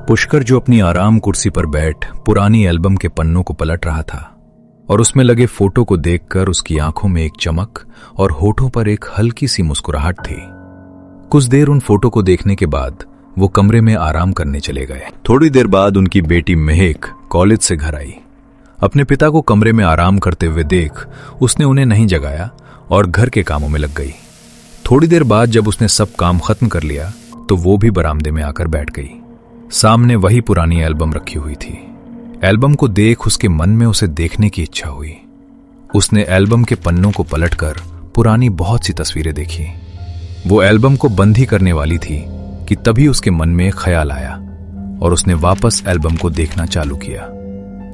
पुष्कर जो अपनी आराम कुर्सी पर बैठ पुरानी एल्बम के पन्नों को पलट रहा था और उसमें लगे फोटो को देखकर उसकी आंखों में एक चमक और होठों पर एक हल्की सी मुस्कुराहट थी। कुछ देर उन फोटो को देखने के बाद वो कमरे में आराम करने चले गए। थोड़ी देर बाद उनकी बेटी महक कॉलेज से घर आई। अपने पिता को कमरे में आराम करते हुए देख उसने उन्हें नहीं जगाया और घर के कामों में लग गई। थोड़ी देर बाद जब उसने सब काम खत्म कर लिया तो वो भी बरामदे में आकर बैठ गई। सामने वही पुरानी एल्बम रखी हुई थी। एल्बम को देख उसके मन में उसे देखने की इच्छा हुई। उसने एल्बम के पन्नों को पलटकर पुरानी बहुत सी तस्वीरें देखी। वो एल्बम को बंद ही करने वाली थी कि तभी उसके मन में एक ख्याल आया और उसने वापस एल्बम को देखना चालू किया।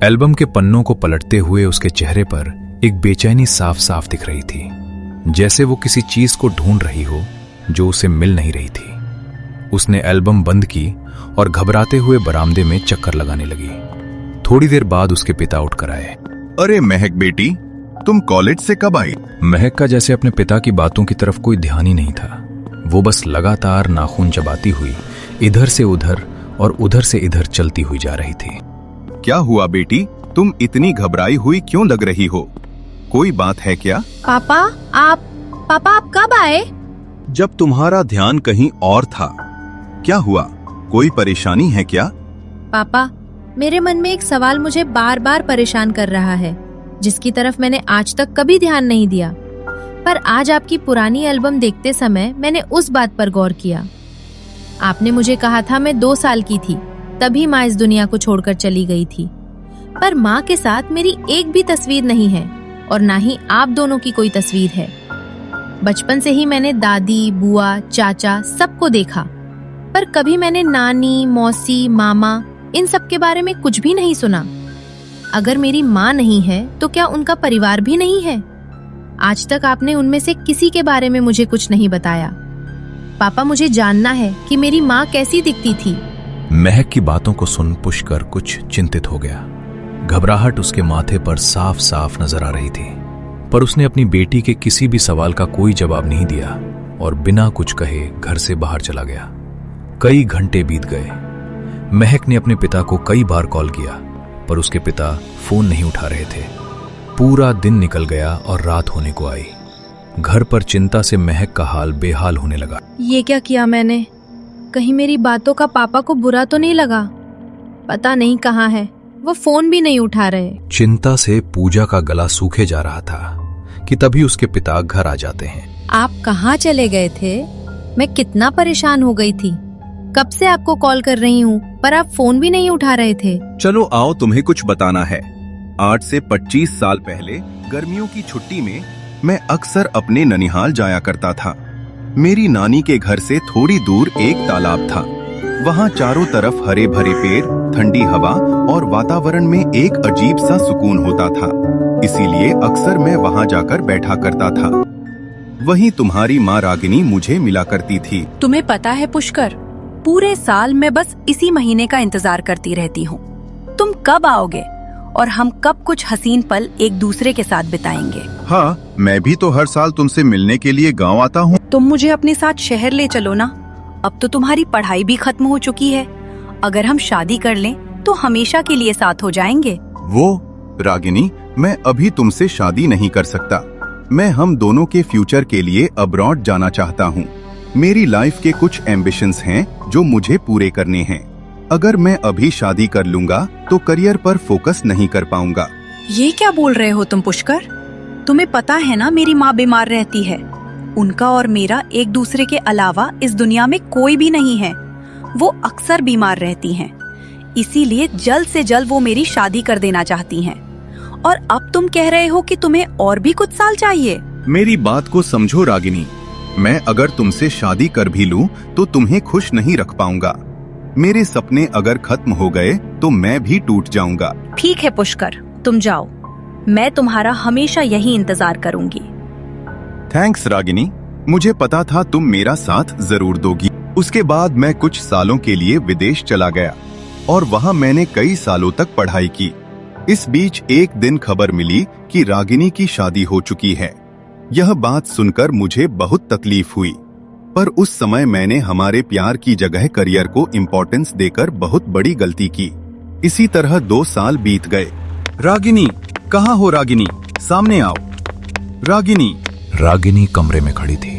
एल्बम के पन्नों को पलटते हुए उसके चेहरे पर एक बेचैनी साफ साफ दिख रही थी, जैसे वो किसी चीज को ढूंढ रही हो जो उसे मिल नहीं रही थी। उसने एल्बम बंद की और घबराते हुए बरामदे में चक्कर लगाने लगी। थोड़ी देर बाद उसके पिता उठकर आए। अरे महक बेटी, तुम कॉलेज से कब आई? महक का जैसे अपने पिता की बातों की तरफ कोई ध्यान ही नहीं था। वो बस लगातार नाखून चबाती हुई इधर से उधर और उधर से इधर चलती हुई जा रही थी। क्या हुआ बेटी, तुम इतनी घबराई हुई क्यों लग रही हो? कोई बात है क्या? पापा आप कब आए? जब तुम्हारा ध्यान कहीं और था। क्या हुआ, कोई परेशानी है क्या? पापा, मेरे मन में एक सवाल मुझे बार बार परेशान कर रहा है, जिसकी तरफ मैंने आज तक कभी ध्यान नहीं दिया। पर आज आपकी पुरानी एल्बम देखते समय मैंने उस बात पर गौर किया। आपने मुझे कहा था मैं 2 साल की थी, तभी माँ इस दुनिया को छोड़कर चली गई थी। पर माँ के साथ मेरी एक भी तस्वीर नहीं है और ना ही आप दोनों की कोई तस्वीर है। बचपन से ही मैंने दादी, बुआ, चाचा सबको देखा, पर कभी मैंने नानी, मौसी, मामा इन सब के बारे में कुछ भी नहीं सुना। अगर मेरी माँ नहीं है तो क्या उनका परिवार भी नहीं है? आज तक आपने उनमें से किसी के बारे में मुझे कुछ नहीं बताया। पापा, मुझे जानना है कि मेरी माँ कैसी दिखती थी। महक की बातों को सुन पुष्कर कुछ चिंतित हो गया। घबराहट उसके माथे पर साफ साफ नजर आ रही थी, पर उसने अपनी बेटी के किसी भी सवाल का कोई जवाब नहीं दिया और बिना कुछ कहे घर से बाहर चला गया। कई घंटे बीत गए। महक ने अपने पिता को कई बार कॉल किया, पर उसके पिता फोन नहीं उठा रहे थे। पूरा दिन निकल गया और रात होने को आई। घर पर चिंता से महक का हाल बेहाल होने लगा। ये क्या किया मैंने? कहीं मेरी बातों का पापा को बुरा तो नहीं लगा? पता नहीं कहाँ है, वो फोन भी नहीं उठा रहे। चिंता से पूजा का गला सूखे जा रहा था कि तभी उसके पिता घर आ जाते हैं। आप कहाँ चले गए थे? मैं कितना परेशान हो गई थी। कब से आपको कॉल कर रही हूँ, पर आप फोन भी नहीं उठा रहे थे। चलो आओ, तुम्हें कुछ बताना है। 8 से 25 साल पहले गर्मियों की छुट्टी में मैं अक्सर अपने ननिहाल जाया करता था। मेरी नानी के घर से थोड़ी दूर एक तालाब था। वहाँ चारों तरफ हरे भरे पेड़, ठंडी हवा और वातावरण में एक अजीब सा सुकून होता था। इसीलिए अक्सर मैं वहाँ जाकर बैठा करता था। वहीं तुम्हारी माँ रागिनी मुझे मिला करती थी। तुम्हें पता है पुष्कर, पूरे साल मैं बस इसी महीने का इंतजार करती रहती हूँ। तुम कब आओगे और हम कब कुछ हसीन पल एक दूसरे के साथ बिताएंगे। हाँ, मैं भी तो हर साल तुमसे मिलने के लिए गांव आता हूँ। तुम मुझे अपने साथ शहर ले चलो ना। अब तो तुम्हारी पढ़ाई भी खत्म हो चुकी है। अगर हम शादी कर लें तो हमेशा के लिए साथ हो जाएंगे। वो रागिनी, मैं अभी तुमसे शादी नहीं कर सकता। मैं हम दोनों के फ्यूचर के लिए अब्रॉड जाना चाहता हूँ। मेरी लाइफ के कुछ एम्बिशंस हैं जो मुझे पूरे करने हैं। अगर मैं अभी शादी कर लूंगा तो करियर पर फोकस नहीं कर पाऊंगा। ये क्या बोल रहे हो तुम पुष्कर? तुम्हें पता है ना मेरी माँ बीमार रहती है। उनका और मेरा एक दूसरे के अलावा इस दुनिया में कोई भी नहीं है। वो अक्सर बीमार रहती हैं। इसीलिए जल्द से जल्द वो मेरी शादी कर देना चाहती हैं। और अब तुम कह रहे हो कि तुम्हें और भी कुछ साल चाहिए। मेरी बात को समझो रागिनी, मैं अगर तुमसे शादी कर भी लूं तो तुम्हें खुश नहीं रख पाऊंगा। मेरे सपने अगर खत्म हो गए तो मैं भी टूट जाऊंगा। ठीक है पुष्कर, तुम जाओ। मैं तुम्हारा हमेशा यही इंतजार करूंगी। थैंक्स रागिनी, मुझे पता था तुम मेरा साथ जरूर दोगी। उसके बाद मैं कुछ सालों के लिए विदेश चला गया और वहाँ मैंने कई सालों तक पढ़ाई की। इस बीच एक दिन खबर मिली कि रागिनी की शादी हो चुकी है। यह बात सुनकर मुझे बहुत तकलीफ हुई। पर उस समय मैंने हमारे प्यार की जगह करियर को इम्पोर्टेंस देकर बहुत बड़ी गलती की। इसी तरह 2 साल बीत गए। रागिनी, कहाँ हो रागिनी? सामने आओ। रागिनी। रागिनी कमरे में खड़ी थी।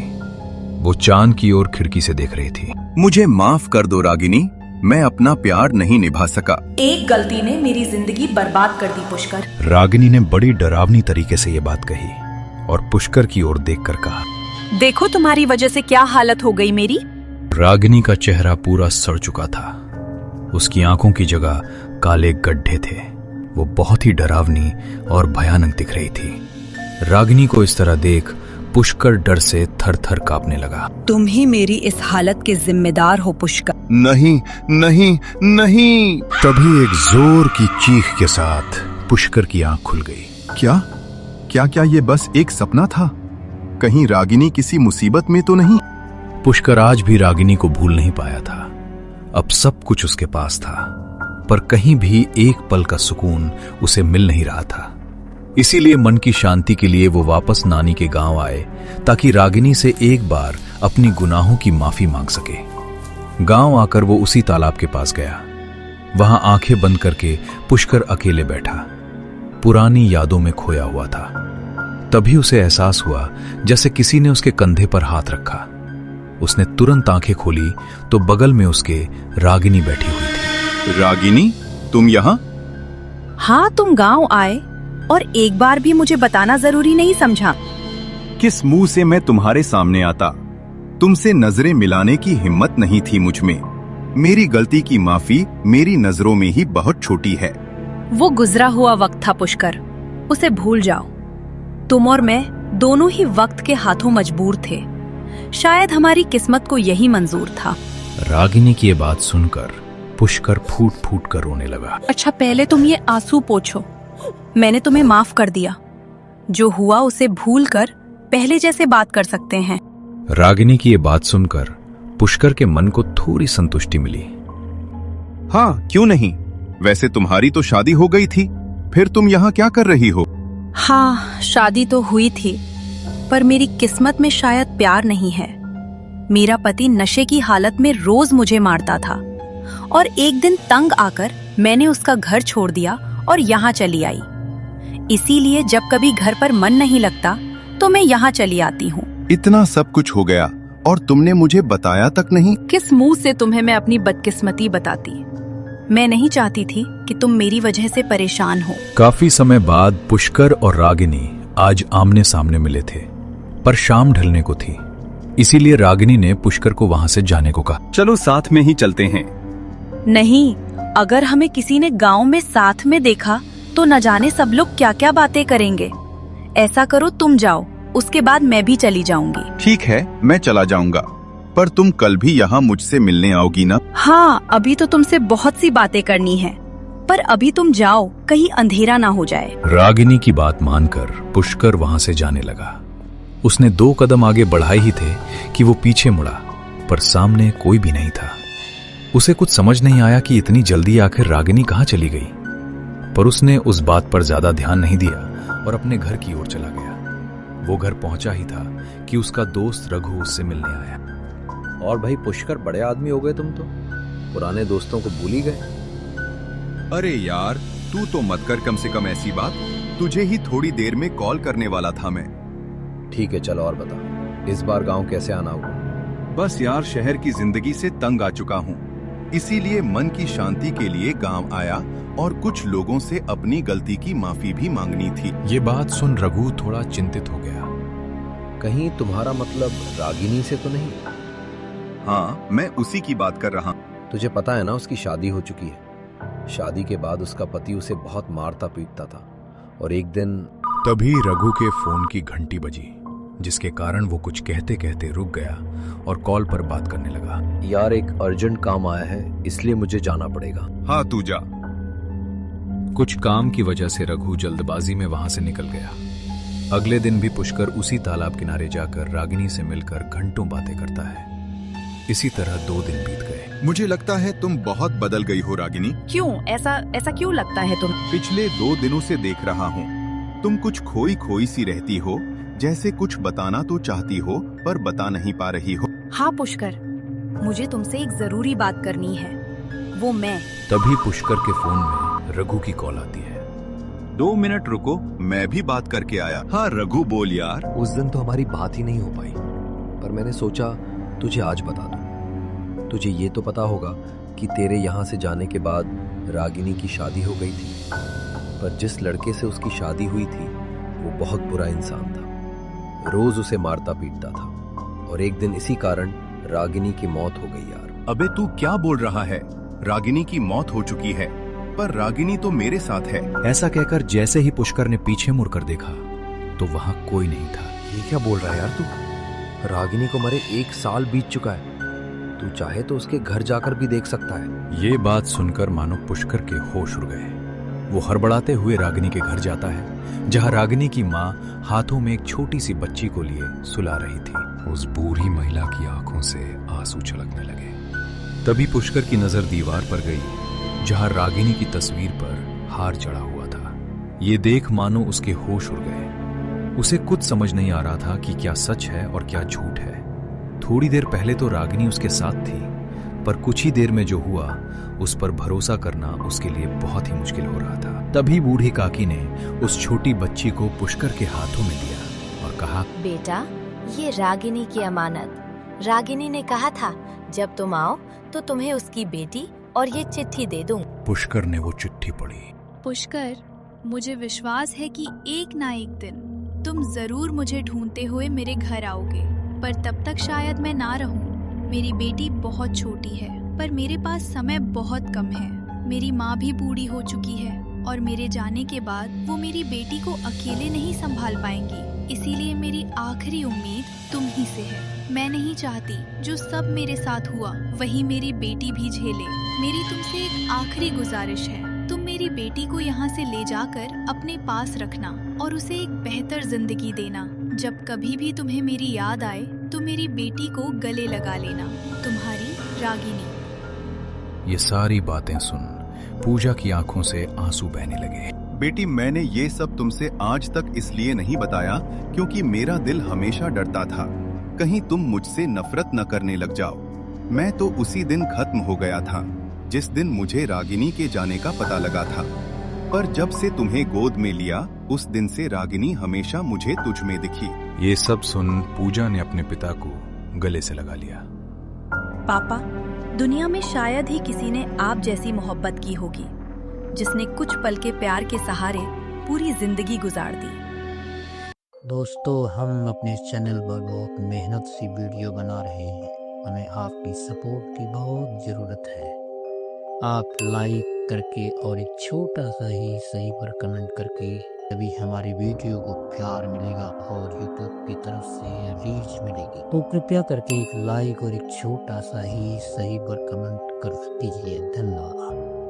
वो चांद की ओर खिड़की से देख रही थी। मुझे माफ कर दो रागिनी, मैं अपना प्यार नहीं निभा सका। एक गलती ने मेरी जिंदगी बर्बाद कर दी पुष्कर। रागिनी ने बड़ी डरावनी तरीके से ये बात कही और पुष्कर की ओर देखकर कहा, देखो तुम्हारी वजह से क्या हालत हो गई मेरी। रागिनी का चेहरा पूरा सड़ चुका था। उसकी आंखों की जगह काले गड्ढे थे। वो बहुत ही डरावनी और भयानक दिख रही थी। रागिनी को इस तरह देख पुष्कर डर से थर-थर कांपने लगा। तुम ही मेरी इस हालत के जिम्मेदार हो पुष्कर। नहीं नहीं नहीं। तभी एक जोर की चीख के साथ पुष्कर की आंख खुल गई। क्या क्या क्या ये बस एक सपना था? कहीं रागिनी किसी मुसीबत में तो नहीं? पुष्कर आज भी रागिनी को भूल नहीं पाया था। अब सब कुछ उसके पास था, पर कहीं भी एक पल का सुकून उसे मिल नहीं रहा था। इसीलिए मन की शांति के लिए वो वापस नानी के गांव आए, ताकि रागिनी से एक बार अपनी गुनाहों की माफी मांग सके। गांव आकर वो उसी तालाब के पास गया। वहां आंखें बंद करके पुष्कर अकेले बैठा, पुरानी यादों में खोया हुआ था। तभी उसे एहसास हुआ जैसे किसी ने उसके कंधे पर हाथ रखा। उसने तुरंत आंखें खोली तो बगल में उसके रागिनी बैठी हुई थी। रागिनी, तुम यहाँ? हाँ, तुम गांव आए और एक बार भी मुझे बताना जरूरी नहीं समझा। किस मुंह से मैं तुम्हारे सामने आता? तुमसे नजरें मिलाने की हिम्मत नहीं थी मुझ में। मेरी गलती की माफी मेरी नजरों में ही बहुत छोटी है। वो गुजरा हुआ वक्त था पुष्कर, उसे भूल जाओ। तुम और मैं दोनों ही वक्त के हाथों मजबूर थे। शायद हमारी किस्मत को यही मंजूर था। रागिनी की ये बात सुनकर पुष्कर फूट फूट कर रोने लगा। अच्छा, पहले तुम ये आंसू पोंछो। मैंने तुम्हें माफ कर दिया। जो हुआ उसे भूल कर पहले जैसे बात कर सकते हैं। रागिनी की ये बात सुनकर पुष्कर के मन को थोड़ी संतुष्टि मिली। हाँ, क्यों नहीं? वैसे तुम्हारी तो शादी हो गई थी, फिर तुम यहाँ क्या कर रही हो? हाँ, शादी तो हुई थी, पर मेरी किस्मत में शायद प्यार नहीं है। मेरा पति नशे की हालत में रोज मुझे मारता था और एक दिन तंग आकर मैंने उसका घर छोड़ दिया और यहाँ चली आई। इसीलिए जब कभी घर पर मन नहीं लगता तो मैं यहाँ चली आती हूँ। इतना सब कुछ हो गया और तुमने मुझे बताया तक नहीं? किस मुंह से तुम्हें मैं अपनी बदकिस्मती बताती? मैं नहीं चाहती थी कि तुम मेरी वजह से परेशान हो। काफी समय बाद पुष्कर और रागिनी आज आमने सामने मिले थे, पर शाम ढलने को थी। इसीलिए रागिनी ने पुष्कर को वहां से जाने को कहा। चलो साथ में ही चलते हैं। नहीं, अगर हमें किसी ने गांव में साथ में देखा तो न जाने सब लोग क्या क्या बातें करेंगे। ऐसा करो, तुम जाओ, उसके बाद मैं भी चली जाऊंगी। ठीक है, मैं चला जाऊंगा, पर तुम कल भी यहाँ मुझसे मिलने आओगी ना? हाँ, अभी तो तुमसे बहुत सी बातें करनी है, पर अभी तुम जाओ, कहीं अंधेरा ना हो जाए। रागिनी की बात मानकर पुष्कर वहां से जाने लगा। उसने 2 कदम आगे बढ़ाए ही थे कि वो पीछे मुड़ा, पर सामने कोई भी नहीं था। उसे कुछ समझ नहीं आया कि इतनी जल्दी आखिर रागिनी कहाँ चली गई, पर उसने उस बात पर ज्यादा ध्यान नहीं दिया और अपने घर की ओर चला गया। वो घर पहुंचा ही था कि उसका दोस्त रघु उससे मिलने आया। और भाई पुष्कर, बड़े आदमी हो गए तुम तो, पुराने दोस्तों को भूल ही गए। अरे यार, तू तो मत कर कम से कम ऐसी बात। तुझे ही थोड़ी देर में कॉल करने वाला था मैं। ठीक है, चलो और बता, इस बार गांव कैसे आना हुआ? बस यार, शहर की जिंदगी से तंग आ चुका हूँ, इसीलिए मन की शांति के लिए गांव आया और कुछ लोगों से अपनी गलती की माफी भी मांगनी थी। ये बात सुन रघु थोड़ा चिंतित हो गया। कहीं तुम्हारा मतलब रागिनी से तो नहीं? हाँ, मैं उसी की बात कर रहा हूँ। तुझे पता है ना, उसकी शादी हो चुकी है। शादी के बाद उसका पति उसे बहुत मारता पीटता था और एक दिन तभी रघु के फोन की घंटी बजी, जिसके कारण वो कुछ कहते कहते रुक गया और कॉल पर बात करने लगा। यार, एक अर्जेंट काम आया है, इसलिए मुझे जाना पड़ेगा। हाँ, तू जा। कुछ काम की वजह से रघु जल्दबाजी में वहां से निकल गया। अगले दिन भी पुष्कर उसी तालाब किनारे जाकर रागिनी से मिलकर घंटों बातें करता है। इसी तरह 2 दिन बीत गए। मुझे लगता है तुम बहुत बदल गई हो रागिनी। क्यों? ऐसा क्यों लगता है तुम? पिछले 2 दिनों से देख रहा हूँ, तुम कुछ खोई खोई सी रहती हो, जैसे कुछ बताना तो चाहती हो पर बता नहीं पा रही हो। हाँ पुष्कर, मुझे तुमसे एक जरूरी बात करनी है। वो मैं। तभी पुष्कर के फोन में रघु की कॉल आती है। 2 मिनट रुको, मैं भी बात करके आया। हाँ रघु बोल यार। उस दिन तो हमारी बात ही नहीं हो पाई, पर मैंने सोचा तुझे आज बता दूं। तुझे ये तो पता होगा कि तेरे यहाँ से जाने के बाद रागिनी की शादी हो गई थी, पर जिस लड़के से उसकी शादी हुई थी वो बहुत बुरा इंसान था। रोज उसे मारता पीटता था, और एक दिन इसी कारण रागिनी की मौत हो गई यार। अबे तू क्या बोल रहा है? रागिनी की मौत हो चुकी है, पर रागिनी तो मेरे साथ है। ऐसा कहकर जैसे ही पुष्कर ने पीछे मुड़कर देखा तो वहां कोई नहीं था। ये क्या बोल रहा है यार तू? रागिनी को मरे 1 साल बीत चुका है। तू चाहे तो उसके घर जाकर भी देख सकता है। ये बात सुनकर मानो पुष्कर के होश उड़ गए। वो हड़बड़ाते हुए रागिनी के घर जाता है, जहां रागिनी की माँ हाथों में एक छोटी सी बच्ची को लिए सुला रही थी। उस बूढ़ी महिला की आंखों से आंसू छलकने लगे। तभी पुष्कर की नजर दीवार पर गई, जहां रागिनी की तस्वीर पर हार चढ़ा हुआ था। ये देख मानो उसके होश उड़ गए। उसे कुछ समझ नहीं आ रहा था कि क्या सच है और क्या झूठ है। थोड़ी देर पहले तो रागिनी उसके साथ थी, पर कुछ ही देर में जो हुआ उस पर भरोसा करना उसके लिए बहुत ही मुश्किल हो रहा था। तभी बूढ़ी काकी ने उस छोटी बच्ची को पुष्कर के हाथों में दिया और कहा, बेटा, ये रागिनी की अमानत। रागिनी ने कहा था जब तुम आओ तो तुम्हें उसकी बेटी और ये चिट्ठी दे दूं। पुष्कर ने वो चिट्ठी पढ़ी। पुष्कर, मुझे विश्वास है कि एक ना एक दिन तुम जरूर मुझे ढूंढते हुए मेरे घर आओगे, पर तब तक शायद मैं ना रहूं। मेरी बेटी बहुत छोटी है, पर मेरे पास समय बहुत कम है। मेरी माँ भी बूढ़ी हो चुकी है और मेरे जाने के बाद वो मेरी बेटी को अकेले नहीं संभाल पाएंगी। इसीलिए मेरी आखिरी उम्मीद तुम ही से है। मैं नहीं चाहती जो सब मेरे साथ हुआ वही मेरी बेटी भी झेले। मेरी तुमसे एक आखिरी गुजारिश है, तुम मेरी बेटी को यहाँ से ले जाकर अपने पास रखना और उसे एक बेहतर जिंदगी देना। जब कभी भी तुम्हें मेरी याद आए तो मेरी बेटी को गले लगा लेना। तुम्हारी रागिनी। ये सारी बातें सुन पूजा की आंखों से आंसू बहने लगे। बेटी, मैंने ये सब तुमसे आज तक इसलिए नहीं बताया क्योंकि मेरा दिल हमेशा डरता था कहीं तुम मुझसे नफरत न करने लग जाओ। मैं तो उसी दिन खत्म हो गया था जिस दिन मुझे रागिनी के जाने का पता लगा था, पर जब से तुम्हें गोद में लिया उस दिन से रागिनी हमेशा मुझे तुझ में दिखी। ये सब सुन पूजा ने अपने पिता को गले से लगा लिया। पापा, दुनिया में शायद ही किसी ने आप जैसी मोहब्बत की होगी, जिसने कुछ पल के प्यार के सहारे पूरी जिंदगी गुजार दी। दोस्तों, हम अपने चैनल पर बहुत मेहनत से वीडियो बना रहे हैं। हमें आपकी सपोर्ट की बहुत ज़रूरत है। आप लाइक करके और एक छोटा सा ही सही पर कमेंट करके तभी हमारी वीडियो को प्यार मिलेगा और यूट्यूब की तरफ से रीच मिलेगी। तो कृपया करके एक लाइक और एक छोटा सा ही सही पर कमेंट कर दीजिए। धन्यवाद।